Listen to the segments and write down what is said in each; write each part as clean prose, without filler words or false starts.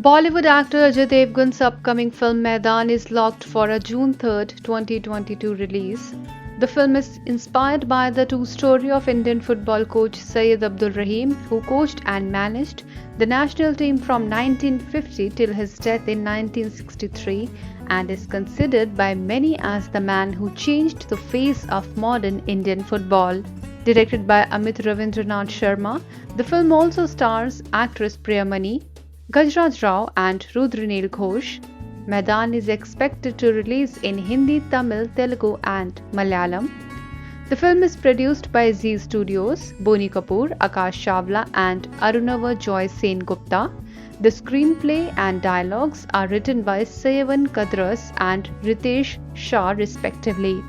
Bollywood actor Ajay Devgan's upcoming film Maidan is locked for a June 3rd, 2022 release. The film is inspired by the true story of Indian football coach Syed Abdul Rahim, who coached and managed the national team from 1950 till his death in 1963 and is considered by many as the man who changed the face of modern Indian football. Directed by Amit Ravindranath Sharma, the film also stars actress Priyamani, Gajraj Rao and Rudranil Ghosh. Maidan is expected to release in Hindi, Tamil, Telugu and Malayalam. The film is produced by Zee Studios, Boni Kapoor, Akash Chawla and Arunava Joy Sen Gupta. The screenplay and dialogues are written by Sevan Kadras and Ritesh Shah respectively.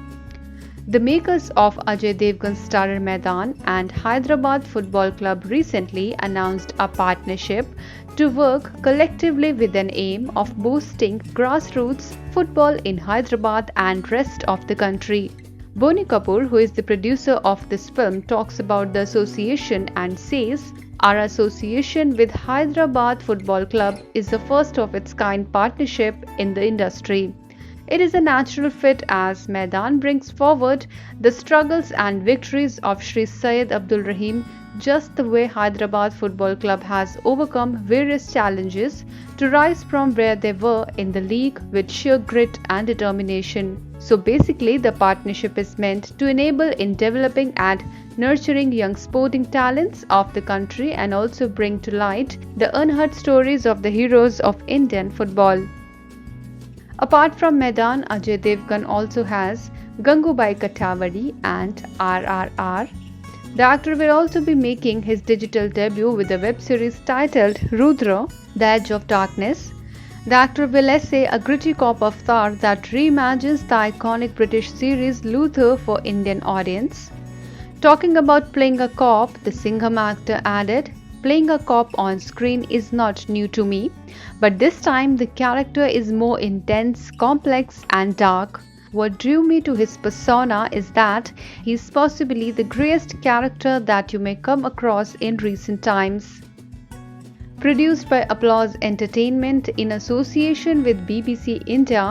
The makers of Ajay Devgan's starrer Maidan and Hyderabad Football Club recently announced a partnership to work collectively with an aim of boosting grassroots football in Hyderabad and rest of the country. Boni Kapoor, who is the producer of this film, talks about the association and says, "Our association with Hyderabad Football Club is the first of its kind partnership in the industry. It is a natural fit as Maidan brings forward the struggles and victories of Sri Syed Abdul Rahim, just the way Hyderabad Football Club has overcome various challenges to rise from where they were in the league with sheer grit and determination." So basically, the partnership is meant to enable in developing and nurturing young sporting talents of the country and also bring to light the unheard stories of the heroes of Indian football. Apart from Maidan, Ajay Devgan also has Gangubai Kathiawadi and RRR. The actor will also be making his digital debut with a web series titled Rudra, The Edge of Darkness. The actor will essay a gritty cop avatar that reimagines the iconic British series Luther for Indian audience. Talking about playing a cop, the Singham actor added, "Playing a cop on screen is not new to me, but this time the character is more intense, complex and dark. What drew me to his persona is that he is possibly the greatest character that you may come across in recent times." Produced by Applause Entertainment in association with BBC India,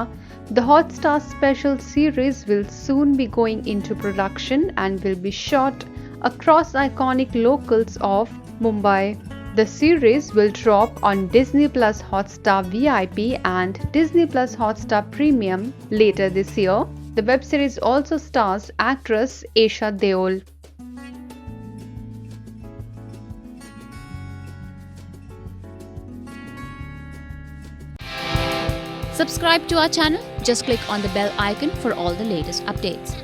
the Hotstar special series will soon be going into production and will be shot across iconic locales of Mumbai. The series will drop on Disney Plus Hotstar VIP and Disney Plus Hotstar Premium later this year. The web series also stars actress Esha Deol. Subscribe to our channel. Just click on the bell icon for all the latest updates.